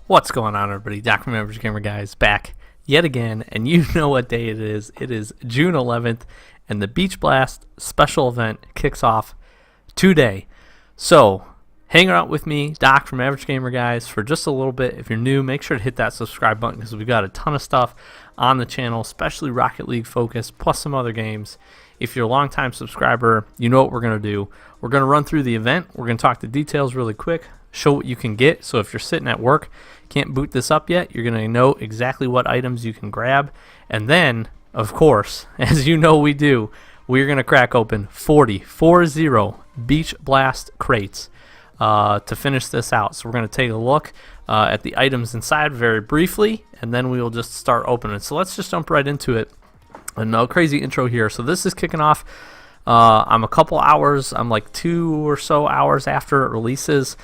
What's going on, everybody? Doc from Average Gamer Guys back yet again, and you know what day it is. It is June 11th, and the Beach Blast special event kicks off today. So, hang out with me, Doc from Average Gamer Guys, for just a little bit. If you're new, make sure to hit that subscribe button because we've got a ton of stuff on the channel, especially Rocket League focused, plus some other games. If you're a longtime subscriber, you know what we're going to do. We're going to run through the event. We're going to talk the details really quick, show what you can get. So if you're sitting at work, can't boot this up yet, you're going to know exactly what items you can grab. And then, of course, as you know we do, we're going to crack open 40 Beach Blast crates to finish this out. So we're going to take a look at the items inside very briefly, and then we will just start opening. So let's just jump right into it. And no crazy intro here. So this is kicking off. I'm a couple hours. I'm like 2 or so hours after it releases.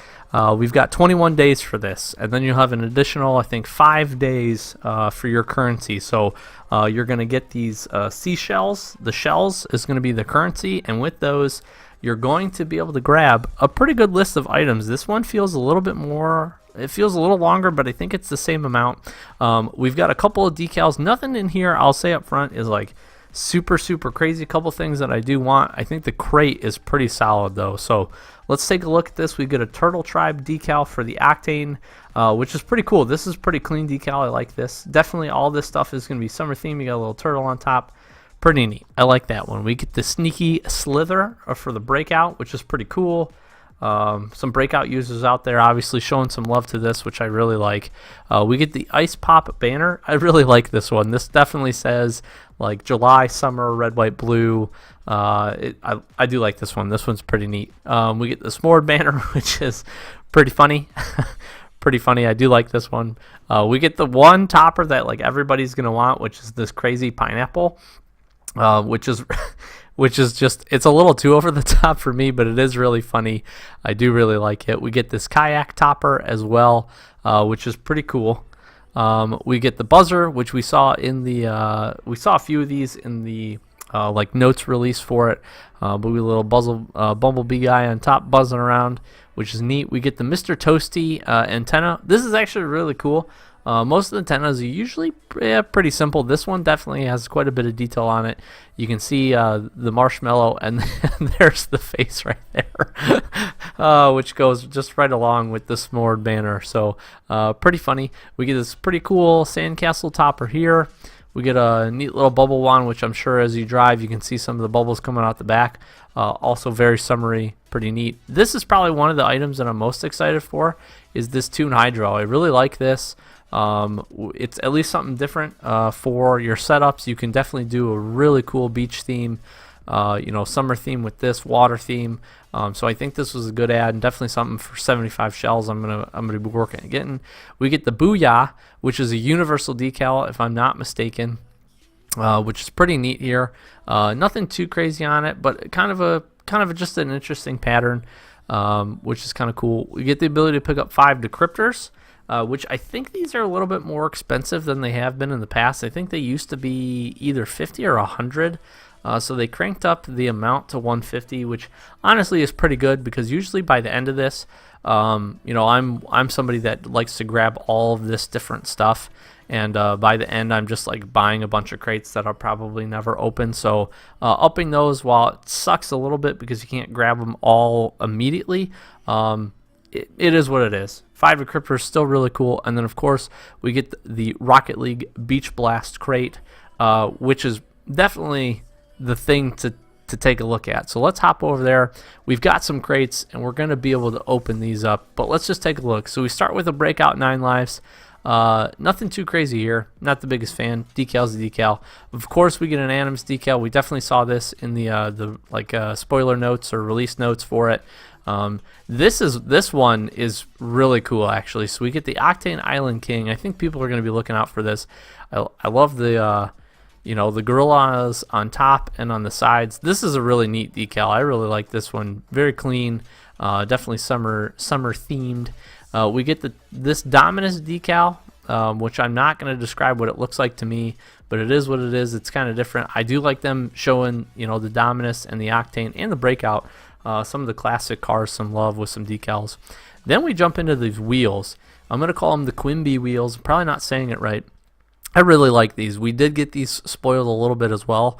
We've got 21 days for this, and then you'll have an additional, I think, 5 days for your currency. So you're going to get these seashells. The shells is going to be the currency, and with those, you're going to be able to grab a pretty good list of items. This one feels a little bit more. It feels a little longer, but I think it's the same amount. We've got a couple of decals. Nothing in here, I'll say up front, is like super crazy. A couple things that I do want. I think the crate is pretty solid though. So let's take a look at this. We get a Turtle Tribe decal for the Octane, which is pretty cool. This is pretty clean decal. I like this. Definitely all this stuff is going to be summer themed. You got a little turtle on top. Pretty neat. I like that one. We get the Sneaky Slither for the Breakout, which is pretty cool. Some Breakout users out there obviously showing some love to this, which I really like. We get the Ice Pop banner. I really like this one. This definitely says like July, summer, red, white, blue. I do like this one. This one's pretty neat. We get the S'more banner, which is pretty funny. Pretty funny. I do like this one. We get the one topper that like everybody's gonna want, which is this crazy pineapple, which is just, it's a little too over the top for me, but it is really funny. I do really like it. We get this kayak topper as well, which is pretty cool. We get the buzzer, which we saw in the we saw a few of these in the like notes release for it. But we little bumblebee guy on top buzzing around, which is neat. We get the Mr. Toasty antenna. This is actually really cool. Most of the antennas are usually pretty simple. This one definitely has quite a bit of detail on it. You can see the marshmallow, and there's the face right there, which goes just right along with the S'more banner. So pretty funny. We get this pretty cool sandcastle topper here. We get a neat little bubble wand, which I'm sure as you drive you can see some of the bubbles coming out the back. Also very summery, pretty neat. This is probably one of the items that I'm most excited for, is this Toon Hydro. I really like this. It's at least something different for your setups. You can definitely do a really cool beach theme, summer theme with this water theme. So I think this was a good ad, and definitely something for 75 shells I'm gonna be working at getting. We get the Booyah, which is a universal decal if I'm not mistaken, which is pretty neat here. Nothing too crazy on it, but kind of just an interesting pattern, which is kind of cool. We get the ability to pick up 5 decryptors. Which I think these are a little bit more expensive than they have been in the past. I think they used to be either 50 or 100. So they cranked up the amount to 150, which honestly is pretty good, because usually by the end of this, I'm somebody that likes to grab all of this different stuff, and by the end I'm just like buying a bunch of crates that I'll probably never open. So upping those, while it sucks a little bit because you can't grab them all immediately, it is what it is. 5 decryptors, still really cool. And then of course we get the Rocket League Beach Blast crate, which is definitely the thing to take a look at. So let's hop over there. We've got some crates and we're going to be able to open these up, but let's just take a look. So we start with a Breakout 9 lives. Nothing too crazy here. Not the biggest fan. Decal's the decal. Of course we get an Animus decal. We definitely saw this in the spoiler notes or release notes for it. This one is really cool actually. So we get the Octane Island King. I think people are going to be looking out for this. I love the the gorillas on top and on the sides. This is a really neat decal. I really like this one. Very clean. Definitely summer themed. We get this Dominus decal, which I'm not going to describe what it looks like to me, but it is what it is. It's kind of different. I do like them showing the Dominus and the Octane and the Breakout. Some of the classic cars some love with some decals. Then we jump into these wheels. I'm going to call them the Quimby wheels. Probably not saying it right. I really like these. We did get these spoiled a little bit as well.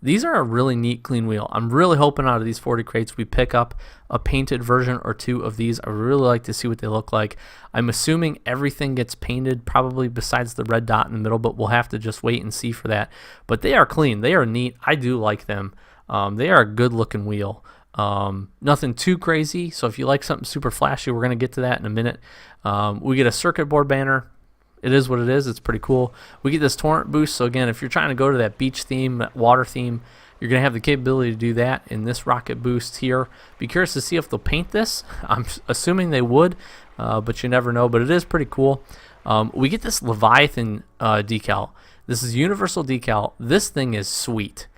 These are a really neat, clean wheel. I'm really hoping out of these 40 crates we pick up a painted version or two of these. I really like to see what they look like. I'm assuming everything gets painted, probably besides the red dot in the middle, but we'll have to just wait and see for that. But they are clean. They are neat. I do like them. They are a good-looking wheel. Nothing too crazy, so if you like something super flashy, we're going to get to that in a minute. We get a circuit board banner. It is what it is. It's pretty cool. We get this torrent boost. So again, if you're trying to go to that beach theme, that water theme, you're going to have the capability to do that in this rocket boost here. Be curious to see if they'll paint this. I'm assuming they would, but you never know. But it is pretty cool. We get this Leviathan decal. This is universal decal. This thing is sweet.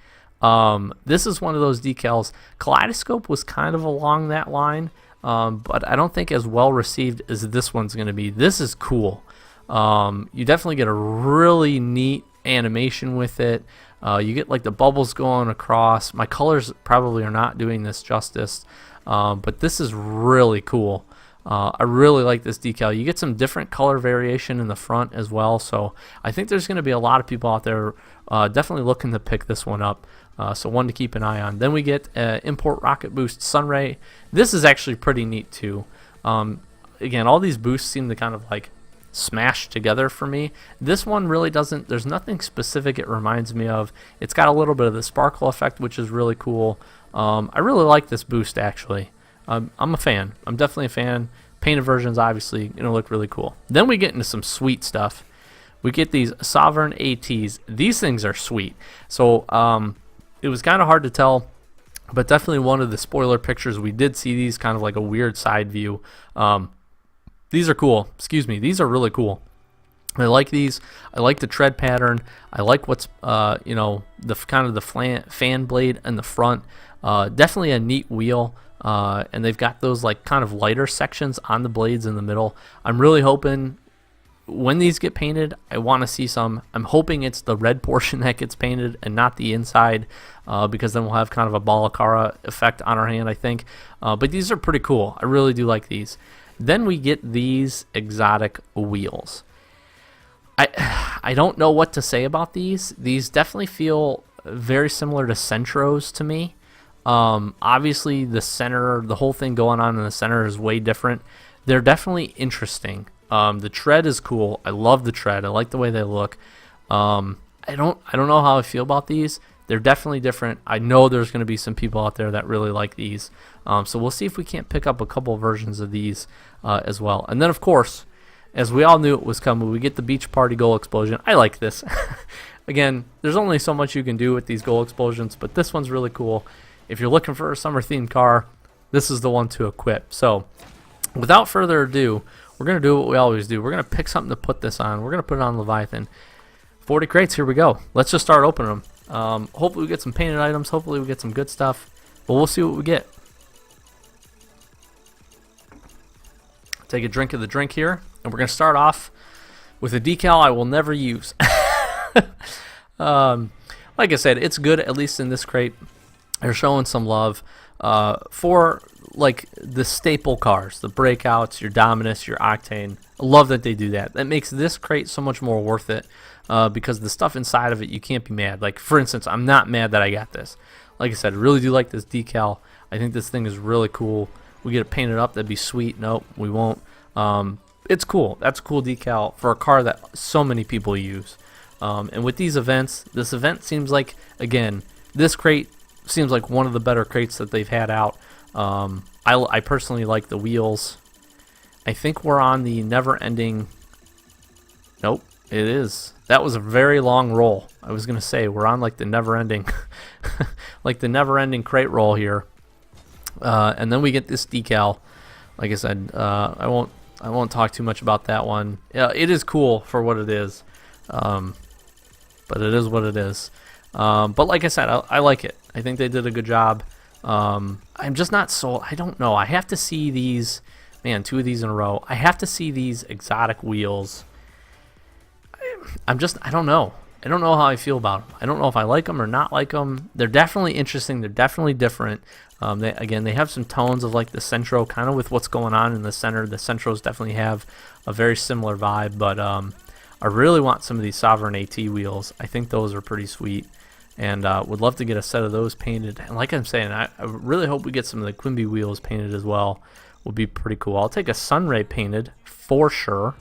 This is one of those decals. Kaleidoscope was kind of along that line, but I don't think as well received as this one's going to be. This is cool. You definitely get a really neat animation with it. You get like the bubbles going across. My colors probably are not doing this justice, but this is really cool. I really like this decal. You get some different color variation in the front as well, so I think there's going to be a lot of people out there definitely looking to pick this one up. So one to keep an eye on. Then we get Import Rocket Boost Sunray. This is actually pretty neat too. Again, all these boosts seem to kind of like smashed together for me. This one really doesn't. There's nothing specific it reminds me of. It's got a little bit of the sparkle effect, which is really cool. I really like this boost actually. I'm a fan. I'm definitely a fan. Painted versions obviously gonna look really cool. Then we get into some sweet stuff. We get these Sovereign ATs. These things are sweet. So it was kind of hard to tell, but definitely one of the spoiler pictures we did see these kind of like a weird side view. These are cool. Excuse me. These are really cool. I like these. I like the tread pattern. I like what's the kind of the fan blade in the front. Definitely a neat wheel. And they've got those like kind of lighter sections on the blades in the middle. I'm really hoping when these get painted, I want to see some. I'm hoping it's the red portion that gets painted and not the inside, because then we'll have kind of a Balacara effect on our hand, I think. But these are pretty cool. I really do like these. Then we get these exotic wheels. I don't know what to say about these. These definitely feel very similar to Centros to me. Obviously, the center, the whole thing going on in the center is way different. They're definitely interesting. The tread is cool. I love the tread. I like the way they look. I don't know how I feel about these. They're definitely different. I know there's going to be some people out there that really like these. So we'll see if we can't pick up a couple of versions of these as well. And then, of course, as we all knew it was coming, we get the Beach Party Goal Explosion. I like this. Again, there's only so much you can do with these goal explosions, but this one's really cool. If you're looking for a summer-themed car, this is the one to equip. So without further ado, we're going to do what we always do. We're going to pick something to put this on. We're going to put it on Leviathan. 40 crates, here we go. Let's just start opening them. Hopefully we get some painted items. Hopefully we get some good stuff. But we'll see what we get. Take a drink of the drink here. And we're going to start off with a decal I will never use. Like I said, it's good, at least in this crate. They're showing some love for like the staple cars, the Breakouts, your Dominus, your Octane. I love that they do that. That makes this crate so much more worth it because the stuff inside of it, you can't be mad. Like, for instance, I'm not mad that I got this. Like I said, I really do like this decal. I think this thing is really cool. We get it painted up, that'd be sweet. Nope, we won't. It's cool. That's a cool decal for a car that so many people use. And with these events, this event seems like, again, this crate seems like one of the better crates that they've had out. I personally like the wheels. I think we're on the never-ending... Nope, it is. That was a very long roll. I was going to say, we're on like the never-ending like the never-ending crate roll here. And then we get this decal. Like I said, I won't talk too much about that one. Yeah, it is cool for what it is. But it is what it is. But like I said, I like it. I think they did a good job. I'm just not sold. I don't know. I have to see these. Man, 2 of these in a row. I have to see these exotic wheels. I don't know. I don't know how I feel about them. I don't know if I like them or not like them. They're definitely interesting. They're definitely different. They have some tones of like the Centro, kind of with what's going on in the center. The Centros definitely have a very similar vibe, but I really want some of these Sovereign AT wheels. I think those are pretty sweet, and would love to get a set of those painted. And like I'm saying, I really hope we get some of the Quimby wheels painted as well. Would be pretty cool. I'll take a Sunray painted for sure.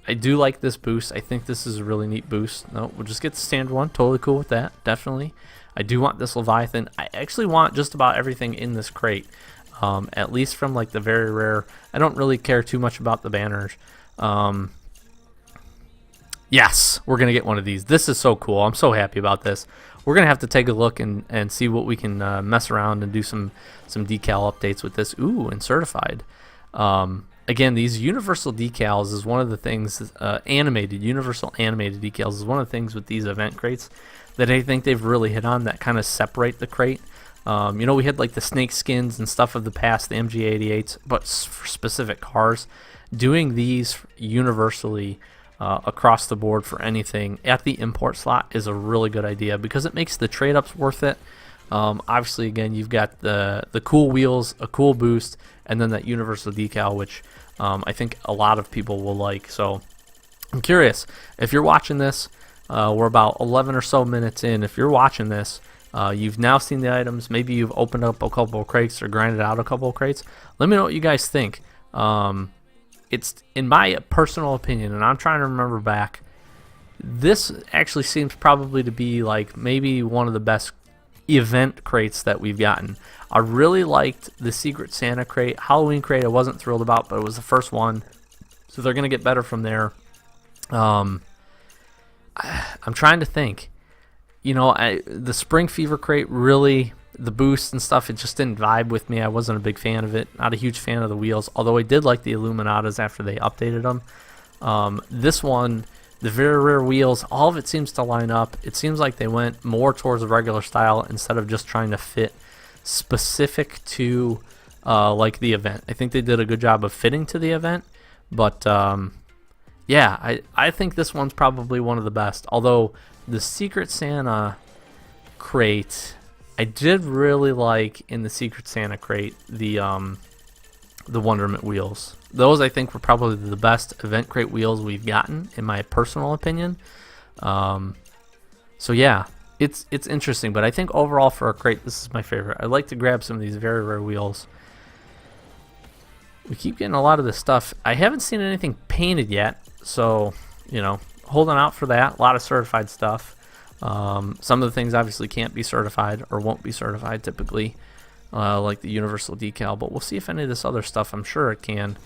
I do like this boost. I think this is a really neat boost. No, we'll just get the standard one. Totally cool with that. Definitely. I do want this Leviathan. I actually want just about everything in this crate, at least from like the very rare. I don't really care too much about the banners. Yes, we're going to get one of these. This is so cool. I'm so happy about this. We're going to have to take a look and see what we can mess around and do some decal updates with this. Ooh, and certified. Again, these universal decals is one of the things, universal animated decals is one of the things with these event crates that I think they've really hit on that kind of separate the crate. You know, we had like the snake skins and stuff of the past, the MG88s, but for specific cars, doing these universally across the board for anything at the import slot is a really good idea because it makes the trade-ups worth it. Obviously, again, you've got the cool wheels, a cool boost, and then that universal decal, which I think a lot of people will like. So I'm curious, if you're watching this, we're about 11 or so minutes in. If you're watching this, you've now seen the items. Maybe you've opened up a couple of crates or grinded out a couple of crates. Let me know what you guys think. It's, in my personal opinion, and I'm trying to remember back, this actually seems probably to be like maybe one of the best event crates that we've gotten. I really liked the Secret Santa crate. Halloween crate I wasn't thrilled about, but it was the first one, so they're going to get better from there. I'm trying to think. You know, the Spring Fever crate, really, the boost and stuff, it just didn't vibe with me. I wasn't a big fan of it. Not a huge fan of the wheels, although I did like the Illuminatas after they updated them. This one, the very rare wheels, all of it seems to line up. It seems like they went more towards the regular style instead of just trying to fit specific to like the event. I think they did a good job of fitting to the event, but yeah, I think this one's probably one of the best. Although the Secret Santa crate, I did really like in the Secret Santa crate the Wonderment wheels. Those I think were probably the best event crate wheels we've gotten, in my personal opinion. So yeah, it's interesting, but I think overall for a crate, this is my favorite. I'd like to grab some of these very rare wheels. We keep getting a lot of this stuff. I haven't seen anything painted yet, so you know, holding out for that. A lot of certified stuff. Some of the things obviously can't be certified or won't be certified typically, like the universal decal, but we'll see if any of this other stuff, I'm sure it can.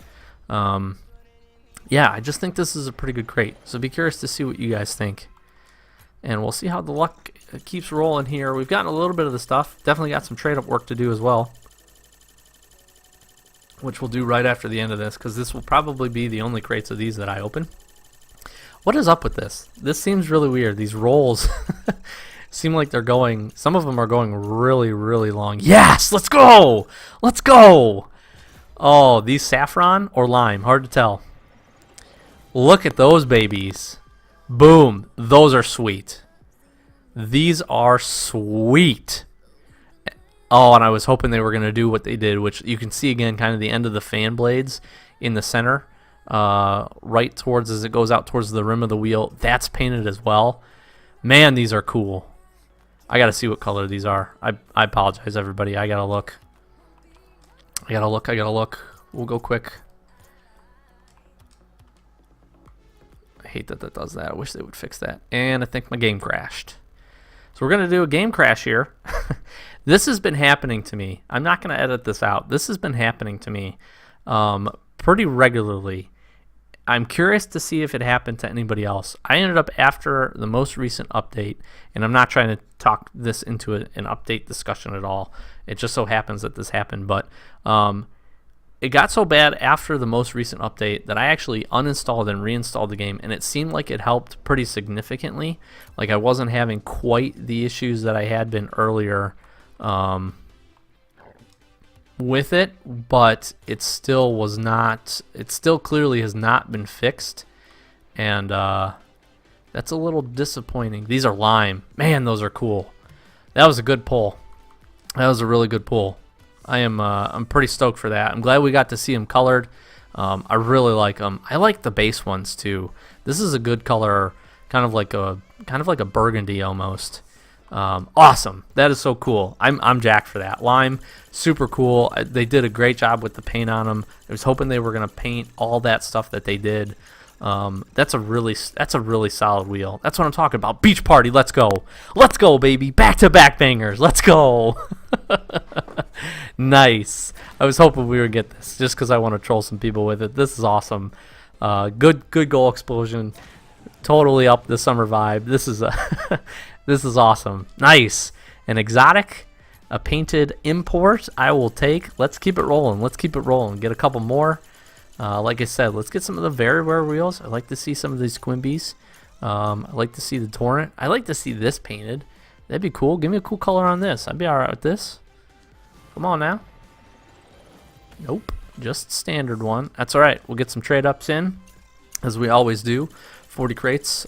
Yeah, I just think this is a pretty good crate, so be curious to see what you guys think. And we'll see how the luck keeps rolling here. We've gotten a little bit of the stuff. Definitely got some trade-up work to do as well, which we'll do right after the end of this, because this will probably be the only crates of these that I open. What is up with this? This seems really weird. These rolls seem like they're going, some of them are going really, really long. Yes! Let's go! Let's go! Oh, these saffron or lime? Hard to tell. Look at those babies. Boom. Those are sweet. These are sweet. Oh, and I was hoping they were going to do what they did, which you can see again, kind of the end of the fan blades in the center, right towards as it goes out towards the rim of the wheel. That's painted as well. Man, these are cool. I got to see what color these are. I apologize, everybody. I got to look. I got to look. We'll go quick. I hate that that does that. I wish they would fix that. And I think my game crashed. So we're going to do a game crash here. This has been happening to me. I'm not going to edit this out. This has been happening to me pretty regularly. I'm curious to see if it happened to anybody else. I ended up after the most recent update, and I'm not trying to talk this into an update discussion at all. It just so happens that this happened, but it got so bad after the most recent update that I actually uninstalled and reinstalled the game, and it seemed like it helped pretty significantly. Like I wasn't having quite the issues that I had been earlier with it, but it still was not, it still clearly has not been fixed. And That's a little disappointing. These are lime. Man, those are cool. That was a good pull. That was a really good pull. I'm pretty stoked for that. I'm glad we got to see them colored. I really like them. I like the base ones too. This is a good color, kind of like a burgundy almost. Awesome. That is so cool. I'm jacked for that. Lime, super cool. They did a great job with the paint on them. I was hoping they were gonna paint all that stuff that they did. That's a really solid wheel. That's what I'm talking about. Beach party. Let's go, baby. Back to back bangers. Let's go. Nice. I was hoping we would get this just because I want to troll some people with it. This is awesome. Good goal explosion. Totally up the summer vibe. This is this is awesome. Nice. An exotic, a painted import. I will take. Let's keep it rolling. Get a couple more. Like I said, let's get some of the very rare wheels. I like to see some of these Quimbies. I like to see the Torrent. I like to see this painted. That'd be cool. Give me a cool color on this. I'd be alright with this. Come on now. Nope. Just standard one. That's alright. We'll get some trade ups in, as we always do. 40 crates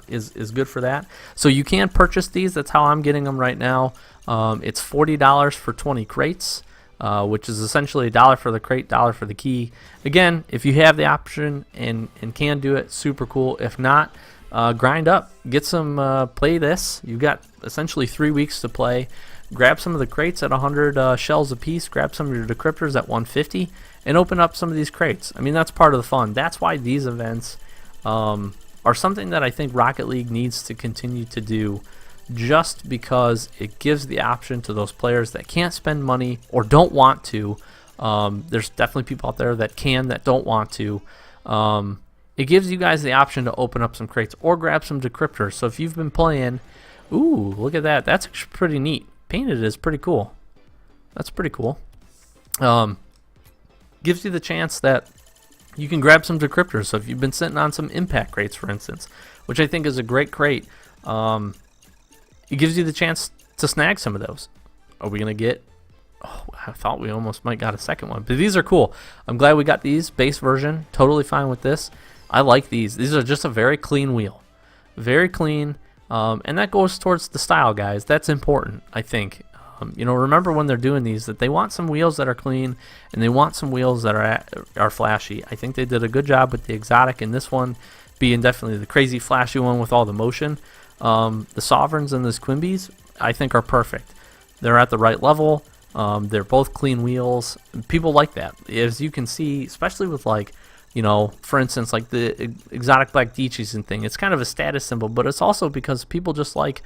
is good for that. So you can purchase these. That's how I'm getting them right now. It's $40 for 20 crates. Which is essentially $1 for the crate, $1 for the key. Again, if you have the option and can do it, super cool. If not, grind up, get some, play this. You've got essentially 3 weeks to play. Grab some of the crates at 100 shells a piece. Grab some of your decryptors at 150, and open up some of these crates. I mean, that's part of the fun. That's why these events are something that I think Rocket League needs to continue to do. Just because it gives the option to those players that can't spend money or don't want to. There's definitely people out there that can, that don't want to. It gives you guys the option to open up some crates or grab some decryptors. So if you've been playing, ooh, look at that. That's actually pretty neat. Painted is pretty cool. That's pretty cool. Gives you the chance that you can grab some decryptors. So if you've been sitting on some impact crates, for instance, which I think is a great crate, it gives you the chance to snag some of those. Are we going to get... Oh, I thought we almost might got a second one. But these are cool. I'm glad we got these. Base version. Totally fine with this. I like these. These are just a very clean wheel. Very clean. And that goes towards the style, guys. That's important, I think. You know, remember when they're doing these that they want some wheels that are clean and they want some wheels that are flashy. I think they did a good job with the exotic and this one being definitely the crazy flashy one with all the motion. The Sovereigns and the Quimbies, I think, are perfect. They're at the right level. They're both clean wheels. People like that. As you can see, especially with, like, you know, for instance, like the exotic black Deechies and thing. It's kind of a status symbol, but it's also because people just like,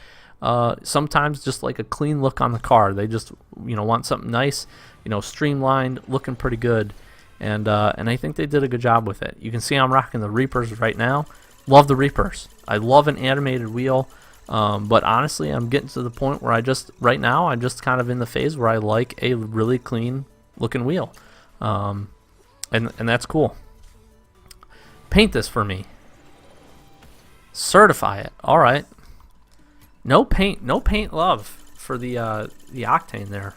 sometimes just like a clean look on the car. They just, you know, want something nice, you know, streamlined, looking pretty good. And I think they did a good job with it. You can see I'm rocking the Reapers right now. Love the Reapers. I love an animated wheel, but honestly, I'm getting to the point where right now, I'm just kind of in the phase where I like a really clean looking wheel, and that's cool. Paint this for me. Certify it. All right. No paint love for the Octane there.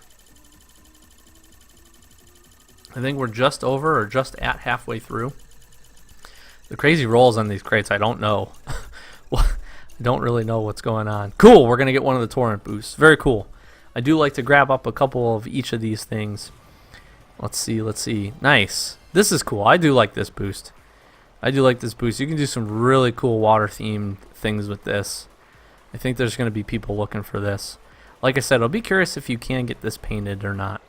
I think we're just over or just at halfway through. The crazy rolls on these crates, I don't know. I don't really know what's going on. Cool, we're going to get one of the Torrent boosts. Very cool. I do like to grab up a couple of each of these things. Let's see. Nice. This is cool. I do like this boost. You can do some really cool water-themed things with this. I think there's going to be people looking for this. Like I said, I'll be curious if you can get this painted or not.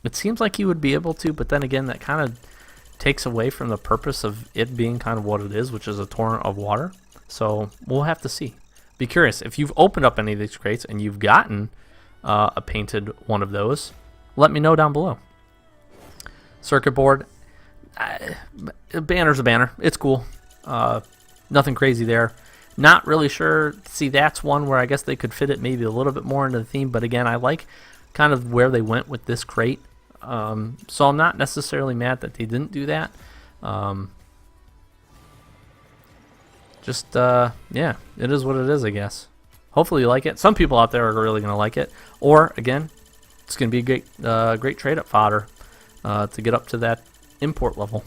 It seems like you would be able to, but then again, that kind of takes away from the purpose of it being kind of what it is, which is a torrent of water. So we'll have to see. Be curious if you've opened up any of these crates and you've gotten a painted one of those. Let me know down below. Circuit board, a banner's a banner. It's cool. Nothing crazy there. Not really sure. See, that's one where I guess they could fit it maybe a little bit more into the theme. But again, I like kind of where they went with this crate. So I'm not necessarily mad that they didn't do that. Yeah, it is what it is, I guess. Hopefully you like it. Some people out there are really going to like it. Or, again, it's going to be a great trade-up fodder to get up to that import level.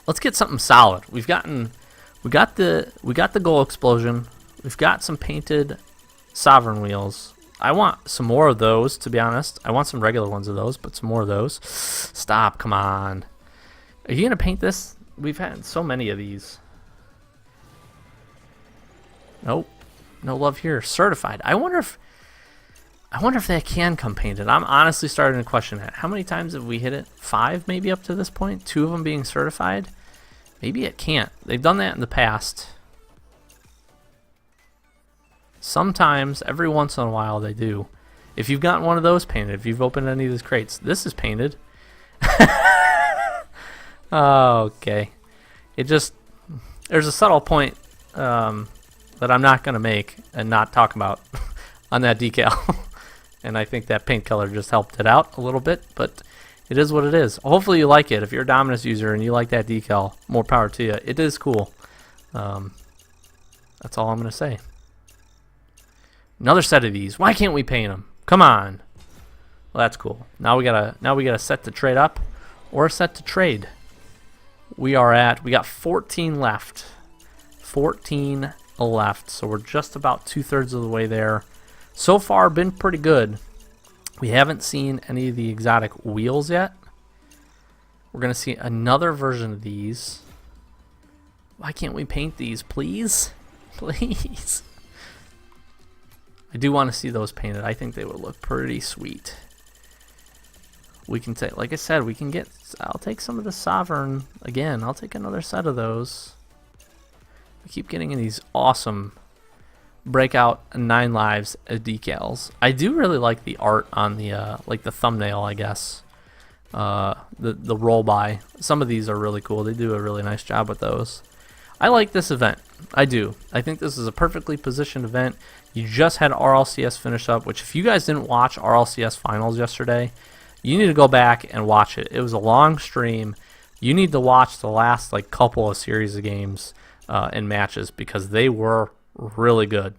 Let's get something solid. We've gotten We got the goal explosion. We've got some painted sovereign wheels. I want some more of those, to be honest. I want some regular ones of those, but some more of those. Stop, come on. Are you gonna paint this? We've had so many of these. Nope. No love here. Certified. I wonder if they can come painted. I'm honestly starting to question that. How many times have we hit it? 5 maybe up to this point? 2 of them being certified? Maybe it can't. They've done that in the past. Sometimes, every once in a while, they do. If you've gotten one of those painted, if you've opened any of these crates, this is painted. Okay. There's a subtle point that I'm not going to make and not talk about on that decal. And I think that paint color just helped it out a little bit, but it is what it is. Hopefully you like it. If you're a Dominus user and you like that decal, more power to you. It is cool. That's all I'm going to say. Another set of these. Why can't we paint them? Come on. Well, that's cool. Now we got a set to trade up or a set to trade. We got 14 left. 14 left. So we're just about 2/3 of the way there. So far, been pretty good. We haven't seen any of the exotic wheels yet. We're going to see another version of these. Why can't we paint these, please? Please. I do want to see those painted. I think they would look pretty sweet. We can take, like I said, I'll take some of the Sovereign again. I'll take another set of those. We keep getting in these awesome Breakout 9 lives decals. I do really like the art on the like the thumbnail, I guess. The roll by. Some of these are really cool. They do a really nice job with those. I like this event. I do. I think this is a perfectly positioned event. You just had RLCS finish up, which if you guys didn't watch RLCS finals yesterday, you need to go back and watch it. It was a long stream. You need to watch the last like couple of series of games and matches because they were really good.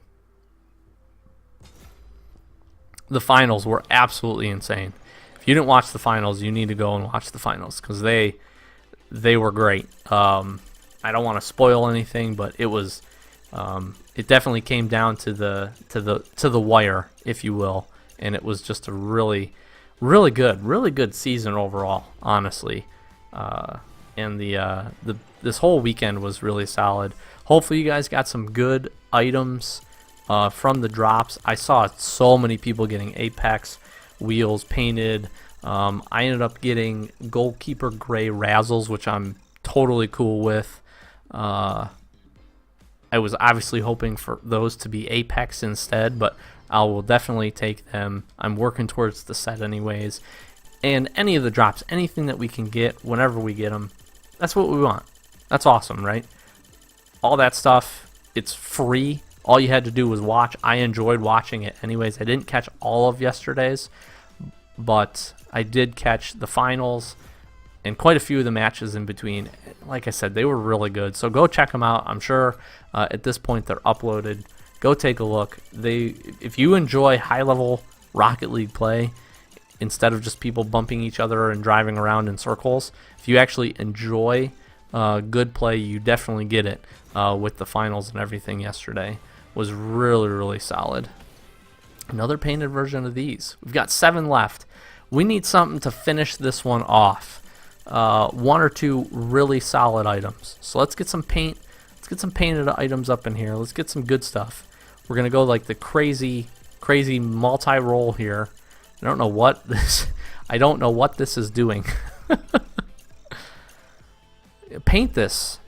The finals were absolutely insane. If you didn't watch the finals, you need to go and watch the finals because they were great. I don't want to spoil anything, but it was it definitely came down to the wire, if you will, and it was just a really good season overall, honestly. And this whole weekend was really solid. Hopefully you guys got some good items from the drops. I saw so many people getting Apex wheels painted. I ended up getting Goalkeeper Gray Razzles, which I'm totally cool with. I was obviously hoping for those to be Apex instead, but I will definitely take them. I'm working towards the set anyways. And any of the drops, anything that we can get whenever we get them, that's what we want. That's awesome, right? All that stuff, it's free. All you had to do was watch. I enjoyed watching it anyways. I didn't catch all of yesterday's, but I did catch the finals and quite a few of the matches in between. Like I said, they were really good. So go check them out. I'm sure at this point they're uploaded. Go take a look. If you enjoy high-level Rocket League play, instead of just people bumping each other and driving around in circles, if you actually enjoy good play, you definitely get it with the finals and everything yesterday. Was really solid. Another painted version of these. We've got 7 left. We need something to finish this one off. 1 or 2 really solid items. So let's get some paint. Let's get some painted items up in here. Let's get some good stuff. We're gonna go like the crazy multi-roll here. I don't know what this is doing. Paint this.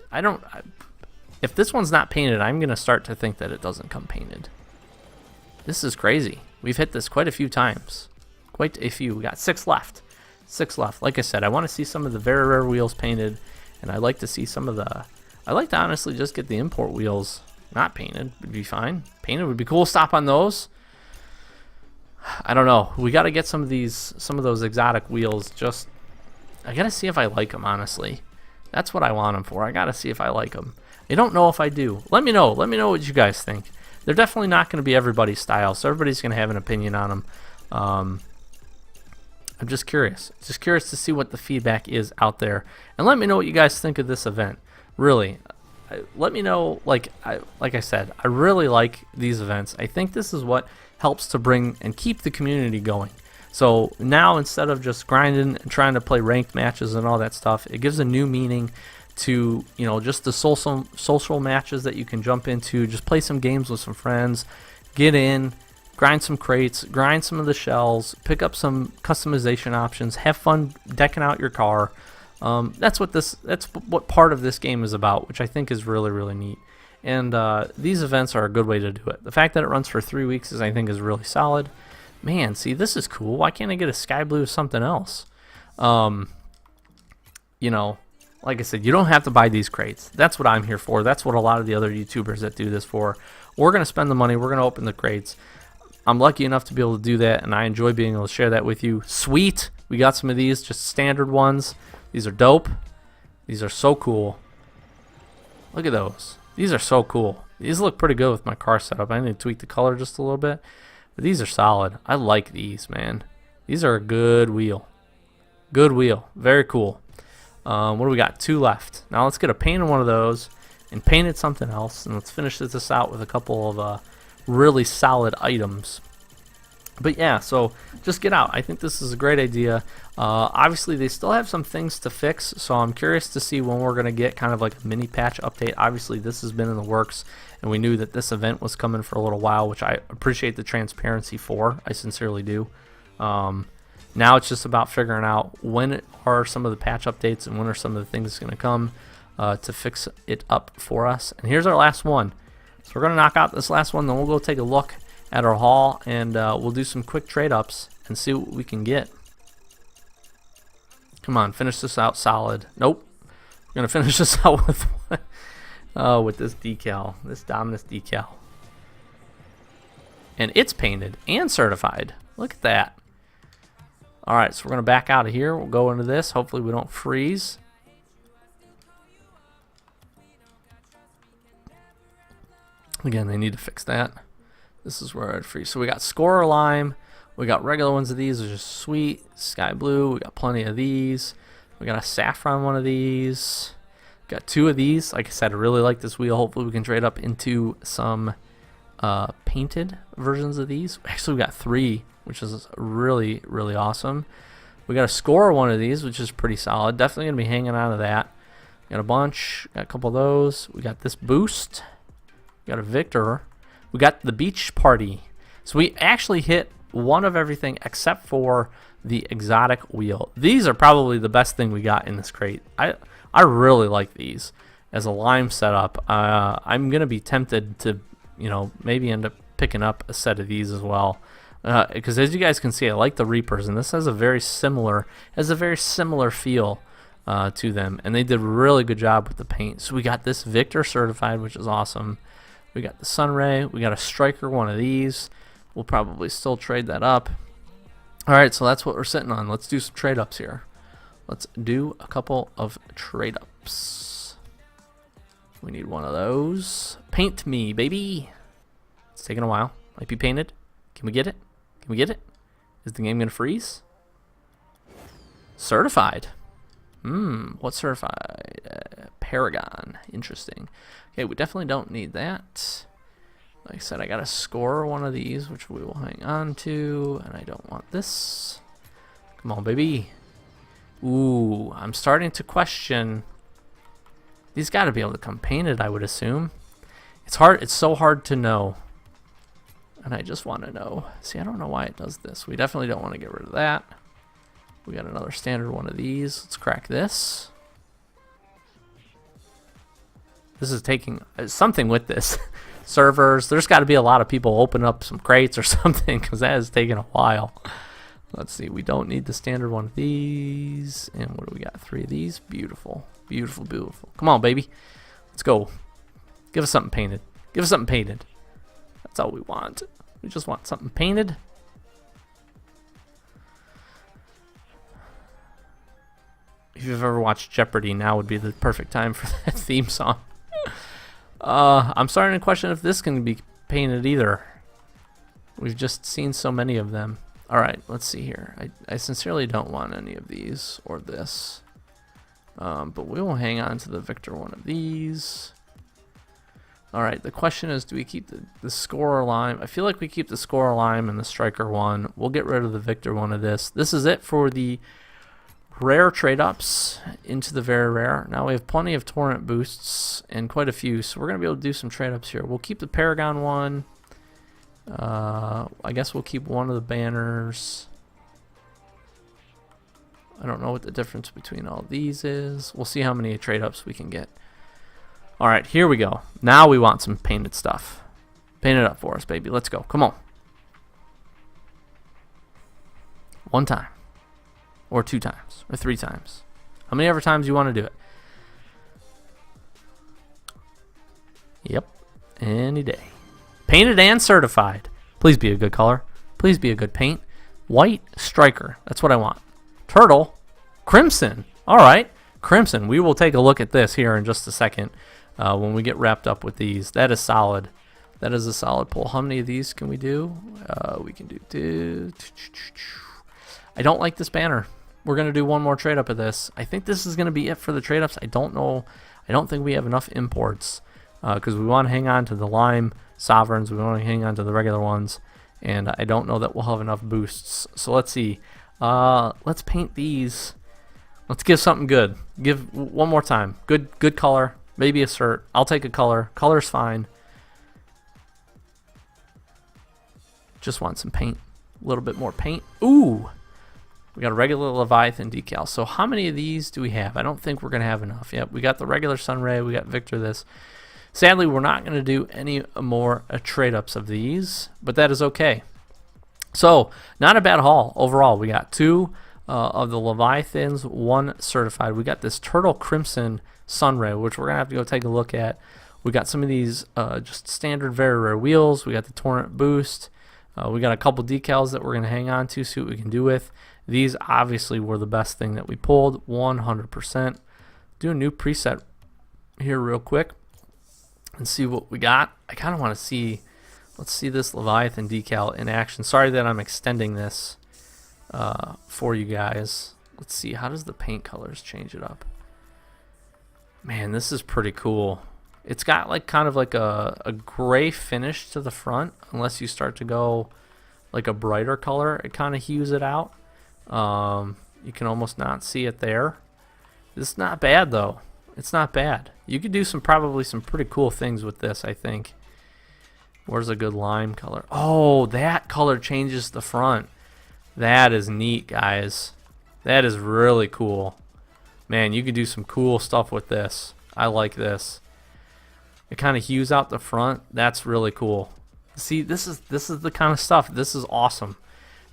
If this one's not painted, I'm gonna start to think that it doesn't come painted. This is crazy. We've hit this quite a few times. Quite a few. We got 6 left. 6 left. Like I said, I want to see some of the very rare wheels painted, and I'd like to see some of the... I'd like to honestly just get the import wheels not painted. Would be fine. Painted would be cool. Stop on those. I don't know. We got to get some of those exotic wheels. Just, I got to see if I like them, honestly. That's what I want them for. I got to see if I like them. I don't know if I do. Let me know. Let me know what you guys think. They're definitely not going to be everybody's style, so everybody's going to have an opinion on them. I'm just curious. Just curious to see what the feedback is out there. And let me know what you guys think of this event. Really, let me know. Like I said, I really like these events. I think this is what helps to bring and keep the community going. So now, instead of just grinding and trying to play ranked matches and all that stuff, it gives a new meaning to, you know, just the social matches that you can jump into. Just play some games with some friends, get in, grind some crates, grind some of the shells, pick up some customization options, have fun decking out your car. That's what part of this game is about, which I think is really, really neat. And these events are a good way to do it. The fact that it runs for 3 weeks I think is really solid. Man, see, this is cool. Why can't I get a sky blue or something else? You know, like I said, you don't have to buy these crates. That's what I'm here for. That's what a lot of the other YouTubers that do this for. We're going to spend the money. We're going to open the crates. I'm lucky enough to be able to do that, and I enjoy being able to share that with you. Sweet. We got some of these, just standard ones. These are dope. These are so cool. Look at those. These are so cool. These look pretty good with my car setup. I need to tweak the color just a little bit. But these are solid. I like these, man. These are a good wheel. Good wheel. Very cool. What do we got? 2 left. Now let's get a paint on one of those and paint it something else. And let's finish this out with a couple of really solid items. But yeah, so just get out. I think this is a great idea. Obviously, they still have some things to fix, so I'm curious to see when we're going to get kind of like a mini patch update. Obviously, this has been in the works, and we knew that this event was coming for a little while, which I appreciate the transparency for. I sincerely do. Now it's just about figuring out when are some of the patch updates and when are some of the things going to come to fix it up for us. And here's our last one. So we're going to knock out this last one, then we'll go take a look at our haul, and we'll do some quick trade-ups and see what we can get. Come on, finish this out solid. Nope. We're going to finish this out with this decal, this Dominus decal. And it's painted and certified. Look at that. All right, so we're going to back out of here. We'll go into this. Hopefully we don't freeze. Again, they need to fix that. This is where I'd freeze. So we got Scorer Lime. We got regular ones of these, which is sweet. Sky Blue. We got plenty of these. We got a Saffron one of these. Got 2 of these. Like I said, I really like this wheel. Hopefully we can trade up into some painted versions of these. Actually, we got 3, which is really, really awesome. We got a Scorer one of these, which is pretty solid. Definitely going to be hanging on to that. Got a bunch. Got a couple of those. We got this Boost. We got a Victor. We got the Beach Party. So we actually hit one of everything except for the exotic wheel. These are probably the best thing we got in this crate. I really like these as a lime setup. I'm gonna be tempted to, you know, maybe end up picking up a set of these as well, because as you guys can see, I like the Reapers, and this has a very similar feel to them, and they did a really good job with the paint. So we got this Victor certified, which is awesome. We got the Sunray. We got a Striker one of these. We'll probably still trade that up. All right, so that's what we're sitting on. Let's do some trade-ups here. Let's do a couple of trade-ups. We need one of those. Paint me, baby. It's taking a while. Might be painted. Can we get it? Can we get it? Is the game going to freeze? Certified. What's certified? Paragon. Interesting. Okay, we definitely don't need that. Like I said, I got to score one of these, which we will hang on to, and I don't want this. Come on, baby. Ooh, I'm starting to question. These got to be able to come painted, I would assume. It's hard. It's so hard to know, and I just want to know. See, I don't know why it does this. We definitely don't want to get rid of that. We got another standard one of these. Let's crack this. This is taking something with this. Servers, there's got to be a lot of people open up some crates or something, because that has taken a while. Let's see, we don't need the standard one of these. And what do we got? 3 of these. Beautiful, beautiful, beautiful. Come on, baby, let's go. Give us something painted. Give us something painted. That's all we want. We just want something painted. If you've ever watched Jeopardy, now would be the perfect time for that theme song. I'm starting to question if this can be painted either. We've just seen so many of them. Alright, let's see here. I sincerely don't want any of these or this. But we will hang on to the Victor one of these. All right, the question is, do we keep the scorer lime? I feel like we keep the scorer lime and the striker one. We'll get rid of the victor one of this. This is it for the rare trade-ups into the very rare. Now we have plenty of torrent boosts and quite a few, so we're going to be able to do some trade-ups here. We'll keep the Paragon one. I guess we'll keep one of the banners. I don't know what the difference between all these is. We'll see how many trade-ups we can get. All right, here we go. Now we want some painted stuff. Paint it up for us, baby. Let's go. Come on. One time. Or 2 times. Or 3 times. How many ever times you want to do it? Yep. Any day. Painted and certified. Please be a good color. Please be a good paint. White striker. That's what I want. Turtle. Crimson. All right. Crimson. We will take a look at this here in just a second. When we get wrapped up with these. That is solid. That is a solid pull. How many of these can we do? We can do 2. I don't like this banner. We're going to do one more trade up of this. I think this is going to be it for the trade ups. I don't know. I don't think we have enough imports because we want to hang on to the lime sovereigns. We want to hang on to the regular ones. And I don't know that we'll have enough boosts. So let's see. Let's paint these. Let's give something good. Give one more time. Good color. Maybe a cert. I'll take a color. Color's fine. Just want some paint. A little bit more paint. Ooh! We got a regular Leviathan decal. So how many of these do we have? I don't think we're going to have enough. Yep, we got the regular Sunray. We got Victor this. Sadly, we're not going to do any more trade-ups of these, but that is okay. So, not a bad haul overall. We got 2 of the Leviathans, 1 certified. We got this Turtle Crimson Sunray, which we're going to have to go take a look at. We got some of these just standard very rare wheels. We got the Torrent Boost. We got a couple decals that we're going to hang on to, see what we can do with. These obviously were the best thing that we pulled, 100%. Do a new preset here real quick and see what we got. I kind of want to see, let's see this Leviathan decal in action. Sorry that I'm extending this for you guys. Let's see, how does the paint colors change it up? Man, this is pretty cool. It's got like kind of like a gray finish to the front, unless you start to go like a brighter color. It kind of hues it out. You can almost not see it there. This is not bad though. It's not bad. You could do probably some pretty cool things with this, I think. Where's a good lime color? Oh, that color changes the front. That is neat, guys. That is really cool. Man, you could do some cool stuff with this. I like this. It kind of hues out the front. That's really cool. See, this is the kind of stuff. This is awesome.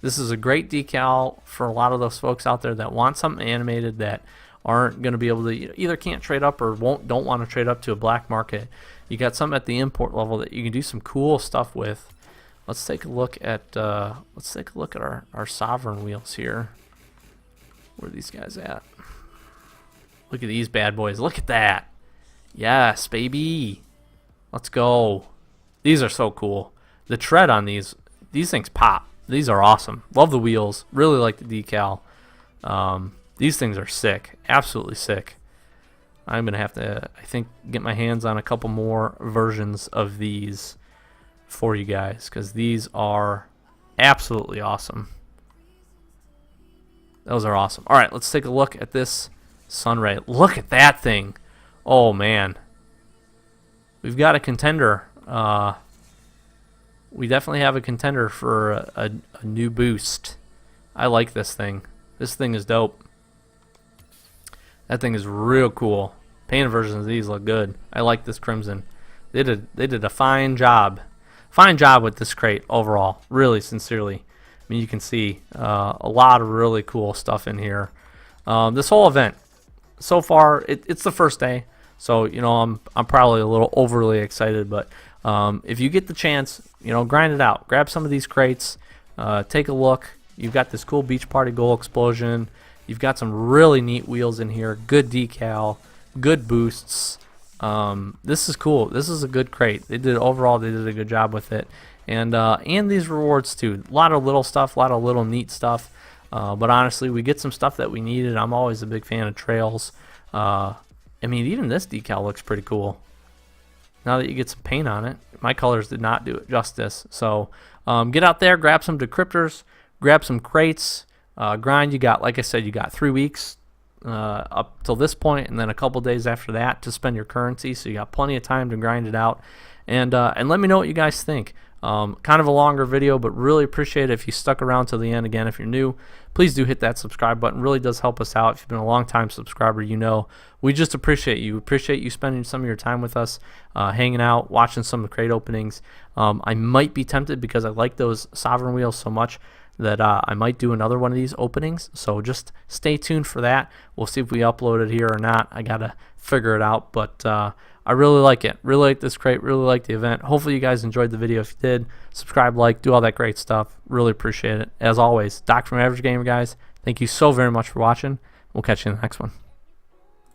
This is a great decal for a lot of those folks out there that want something animated that aren't going to be able to either can't trade up or don't want to trade up to a black market. You got something at the import level that you can do some cool stuff with. Let's take a look at our sovereign wheels here. Where are these guys at? Look at these bad boys. Look at that. Yes, baby. Let's go. These are so cool. The tread on these things pop. These are awesome. Love the wheels. Really like the decal. These things are sick. Absolutely sick. I'm going to have to, I think, get my hands on a couple more versions of these for you guys, because these are absolutely awesome. Those are awesome. All right, let's take a look at this Sunray. Look at that thing. Oh, man. We've got a contender. We definitely have a contender for a new boost. I like this thing. This thing is dope. That thing is real cool. Painted versions of these look good. I like this crimson. They did a fine job. Fine job with this crate overall. Really, sincerely. I mean, you can see a lot of really cool stuff in here. This whole event, so far, it's the first day. So, you know, I'm probably a little overly excited, but if you get the chance, you know, grind it out. Grab some of these crates. Take a look. You've got this cool Beach Party Goal Explosion. You've got some really neat wheels in here. Good decal. Good boosts. This is cool. This is a good crate. They did a good job with it. And these rewards too. A lot of little stuff, a lot of little neat stuff. But honestly, we get some stuff that we needed. I'm always a big fan of trails. I mean, even this decal looks pretty cool. now that you get some paint on it. My colors did not do it justice. So get out there, grab some decryptors, grab some crates, grind. You got, like I said, you got 3 weeks up till this point, and then a couple days after that to spend your currency. So you got plenty of time to grind it out. And let me know what you guys think. Kind of a longer video, but really appreciate it if you stuck around till the end. Again, if you're new, please do hit that subscribe button. Really does help us out. If you've been a long time subscriber, you know we just appreciate you. Appreciate you spending some of your time with us, hanging out, watching some of the crate openings. I might be tempted, because I like those sovereign wheels so much, that I might do another one of these openings. So just stay tuned for that. We'll see if we upload it here or not. I gotta figure it out, but I really like it. Really like this crate. Really like the event. Hopefully you guys enjoyed the video. If you did, subscribe, like, do all that great stuff. Really appreciate it. As always, Doc from Average Gamer, guys. Thank you so very much for watching. We'll catch you in the next one.